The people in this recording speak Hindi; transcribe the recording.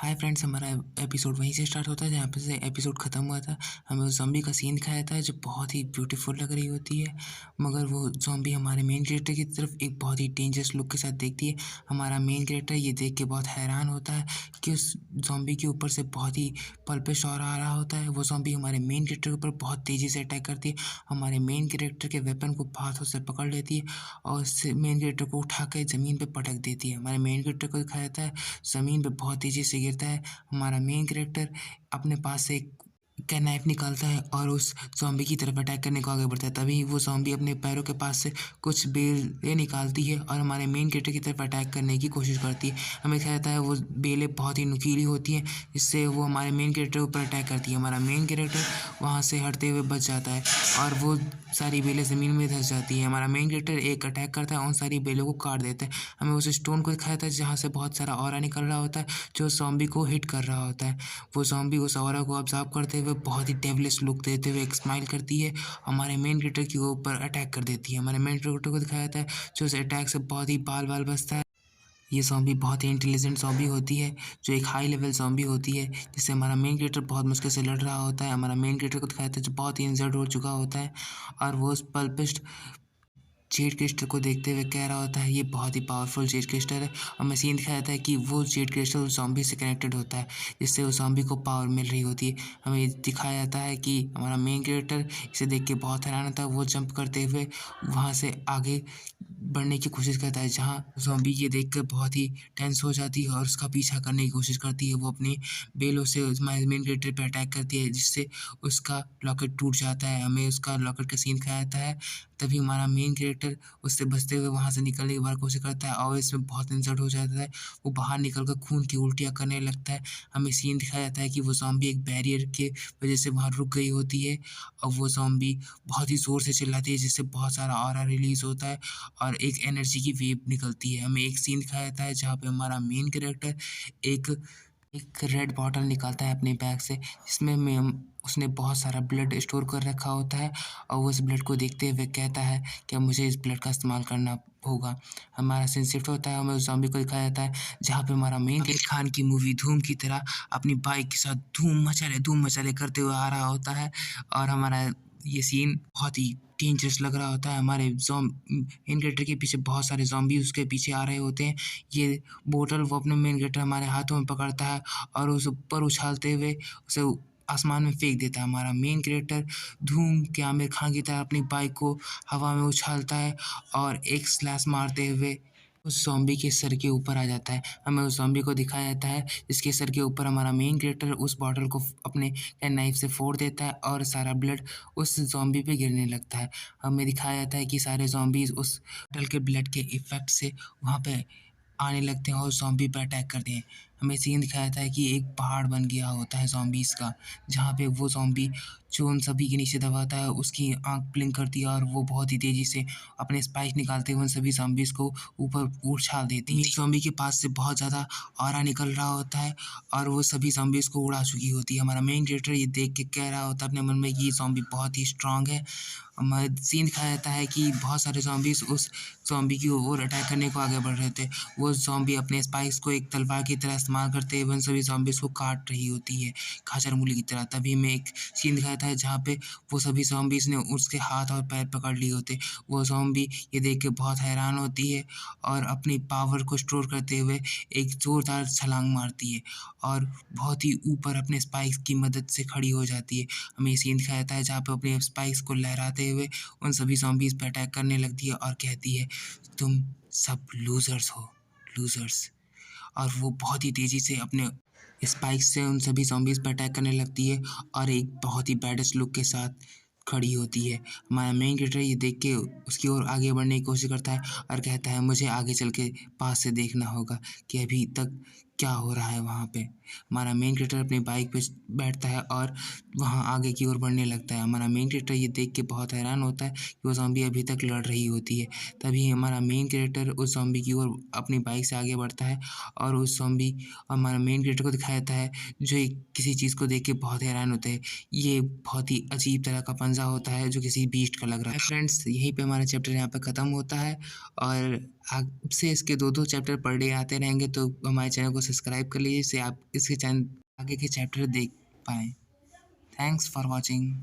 हाय फ्रेंड्स, हमारा एपिसोड वहीं से स्टार्ट होता है जहाँ पे से एपिसोड ख़त्म हुआ था। हमें उस ज़ॉम्बी का सीन दिखाया था जो बहुत ही ब्यूटीफुल लग रही होती है। मगर वो ज़ॉम्बी हमारे मेन कैरेक्टर की तरफ एक बहुत ही डेंजरस लुक के साथ देखती है। हमारा मेन कैरेक्टर ये देख के बहुत हैरान होता है कि उस ज़ॉम्बी के ऊपर से बहुत ही पल्पिश ऑरा आ रहा होता है। वो ज़ॉम्बी हमारे मेन कैरेक्टर के ऊपर बहुत तेज़ी से अटैक करती है। हमारे मेन कैरेक्टर के वेपन को हाथों से पकड़ लेती है और उस मेन कैरेक्टर को उठा के ज़मीन पे पटक देती है। हमारे मेन कैरेक्टर को दिखाया जाता है ज़मीन पे बहुत तेज़ी से गिरता है। हमारा मेन कैरेक्टर अपने पास से एक नाइफ निकालता है और उस ज़ॉम्बी की तरफ अटैक करने को आगे बढ़ता है। तभी वो ज़ॉम्बी अपने पैरों के पास से कुछ बेलें निकालती है और हमारे मेन कैरेक्टर की तरफ अटैक करने की कोशिश करती है। हमें दिखाया जाता है वो बेलें बहुत ही नुकीली होती हैं, जिससे वो हमारे मेन कैरेक्टर के ऊपर अटैक करती है। हमारा मेन कैरेक्टर वहाँ से हटते हुए बच जाता है और वो सारी बेलें ज़मीन में धँस जाती हैं। हमारा मेन कैरेक्टर एक अटैक करता है, उन सारी बेलों को काट देता है। हमें उस स्टोन को दिखाया जाता है जहाँ से बहुत सारा ऑरा निकल रहा होता है, जो ज़ॉम्बी को हिट कर रहा होता है। वो ज़ॉम्बी उस ऑरा को ऑब्ज़र्व करते हुए बहुत ही डेविलिश लुक देते हुए एक स्माइल करती है, हमारे मेन कैरेक्टर के ऊपर अटैक कर देती है। हमारे मेन कैरेक्टर को दिखाया जाता है जो उस अटैक से बहुत ही बाल-बाल बचता है। ये ज़ॉम्बी बहुत ही इंटेलिजेंट ज़ॉम्बी होती है, जो एक हाई लेवल ज़ॉम्बी होती है, जिससे हमारा मेन कैरेक्टर बहुत मुश्किल से लड़ रहा होता है। हमारा मेन कैरेक्टर को दिखाया जाता है जो बहुत ही इंजर्ड हो चुका होता है और वो उस पल्पिस्ट जेड क्रिस्टल को देखते हुए कह रहा होता है ये बहुत ही पावरफुल जेड क्रिस्टल है। हमें सीन दिखाया जाता है कि वो जेड क्रिस्टल उस ज़ॉम्बी से कनेक्टेड होता है, जिससे उस ज़ॉम्बी को पावर मिल रही होती है। हमें दिखाया जाता है कि हमारा मेन कैरेक्टर इसे देख के बहुत हैरान होता है। वो जंप करते हुए वहाँ से आगे बढ़ने की कोशिश करता है, जहाँ ज़ॉम्बी ये देख कर बहुत ही टेंस हो जाती है और उसका पीछा करने की कोशिश करती है। वो अपनी बेलों से उस हमारे मेन कैरेक्टर पे अटैक करती है, जिससे उसका लॉकेट टूट जाता है। हमें उसका लॉकेट का सीन दिखाया जाता है। तभी हमारा मेन कैरेक्टर उससे बचते हुए वहाँ से निकलने की बार कोशिश करता है और इसमें बहुत इंजर्ड हो जाता है। वो बाहर निकल कर खून की उल्टियाँ करने लगता है। हमें सीन दिखाया जाता है कि वो ज़ॉम्बी एक बैरियर के वज़ह से वहाँ रुक गई होती है और वो ज़ॉम्बी बहुत ही ज़ोर से चिल्लाती है, जिससे बहुत सारा ऑरा रिलीज़ होता है और एक एनर्जी की वेव निकलती है। हमें एक सीन दिखाया जाता है जहाँ पे हमारा मेन कैरेक्टर एक एक रेड बॉटल निकालता है अपने बैग से, जिसमें उसने बहुत सारा ब्लड स्टोर कर रखा होता है और वो उस ब्लड को देखते हुए कहता है कि अब मुझे इस ब्लड का इस्तेमाल करना होगा। हमारा सीन शिफ्ट होता है, हमें उस ज़ॉम्बी को दिखाया जाता है जहाँ पे हमारा मेन आमिर खान की मूवी धूम की तरह अपनी बाइक के साथ धूम मचाले करते हुए आ रहा होता है और हमारा ये सीन बहुत ही डेंजरस लग रहा होता है। हमारे मेन कैरेक्टर के पीछे बहुत सारे ज़ॉम्बी उसके पीछे आ रहे होते हैं। ये बोतल वो अपने मेन कैरेक्टर हमारे हाथों में पकड़ता है और उसे ऊपर उछालते हुए उसे आसमान में फेंक देता है। हमारा मेन कैरेक्टर धूम के आमिर खान की तरह अपनी बाइक को हवा में उछालता है और एक स्लैश मारते हुए उस ज़ॉम्बी के सर के ऊपर आ जाता है। हमें उस ज़ॉम्बी को दिखाया जाता है जिसके सर के ऊपर हमारा मेन कैरेक्टर उस बॉटल को अपने नाइफ से फोड़ देता है और सारा ब्लड उस ज़ॉम्बी पे गिरने लगता है। हमें दिखाया जाता है कि सारे ज़ॉम्बीज़ उस बॉटल के ब्लड के इफ़ेक्ट से वहाँ पे आने लगते हैं और ज़ॉम्बी पे अटैक करते हैं। हमें सीन दिखाया जाता है कि एक पहाड़ बन गया होता है ज़ॉम्बीज़ का, जहाँ पे वो ज़ॉम्बी जो उन सभी के नीचे दबाता है, उसकी आँख ब्लिंक करती है और वो बहुत ही तेज़ी से अपने स्पाइक निकालते हुए उन सभी ज़ॉम्बीज़ को ऊपर उछाल देती है। ज़ॉम्बी के पास से बहुत ज़्यादा ऑरा निकल रहा होता है और वो सभी ज़ॉम्बीज़ को उड़ा चुकी होती है। हमारा मेन कैरेक्टर ये देख के कह रहा होता है अपने मन में कि ये ज़ॉम्बी बहुत ही स्ट्रॉन्ग है। हमें सीन दिखाया जाता है कि बहुत सारे ज़ॉम्बीज़ उस ज़ॉम्बी की ओर अटैक करने को आगे बढ़ रहे थे। वो ज़ॉम्बी अपने स्पाइक्स को एक तलवार की तरह इस्तेमाल करते हुए उन सभी ज़ॉम्बीज़ को काट रही होती है, खाचर मूली की तरह। तभी हमें एक सीन दिखाया था जहाँ पे वो सभी ज़ॉम्बीज़ ने उसके हाथ और पैर पकड़ लिए होते। वो ज़ॉम्बी ये देख के बहुत हैरान होती है और अपनी पावर को स्टोर करते हुए एक ज़ोरदार छलांग मारती है और बहुत ही ऊपर अपने स्पाइक्स की मदद से खड़ी हो जाती है। हमें ये सीन दिखाया जाता है जहाँ पे अपने स्पाइक्स को लहराते हुए उन सभी ज़ॉम्बीज़ पे अटैक करने लगती है और कहती है, "तुम सब लूज़र्स हो, लूज़र्स।" और वो बहुत ही तेज़ी से अपने स्पाइक्स से उन सभी ज़ॉम्बीज़ पे अटैक करने लगती है और एक बहुत ही बैडेस्ट लुक के साथ खड़ी होती है। हमारा मेन कैरेक्टर ये देख के उसकी ओर आगे बढ़ने की कोशिश करता है और कहता है मुझे आगे चल के पास से देखना होगा कि अभी तक क्या हो रहा है वहाँ पे। हमारा मेन कैरेक्टर अपनी बाइक पे बैठता है और वहाँ आगे की ओर बढ़ने लगता है। हमारा मेन कैरेक्टर ये देख के बहुत हैरान होता है कि वो ज़ॉम्बी अभी तक लड़ रही होती है। तभी हमारा मेन कैरेक्टर उस ज़ॉम्बी की ओर अपनी बाइक से आगे बढ़ता है और उस ज़ॉम्बी हमारा मेन कैरेक्टर को दिखाया जाता है जो एक किसी चीज़ को देख के बहुत हैरान होते हैं। ये बहुत ही अजीब तरह का पंजा होता है जो किसी बीस्ट का लग रहा है। फ्रेंड्स, यहीं पे हमारा चैप्टर यहाँ पे ख़त्म होता है और अब से इसके 2-2 चैप्टर पर डे आते रहेंगे, तो हमारे चैनल को सब्सक्राइब कर लीजिए जिससे आप इसके चैन आगे के चैप्टर देख पाएँ। Thanks for watching.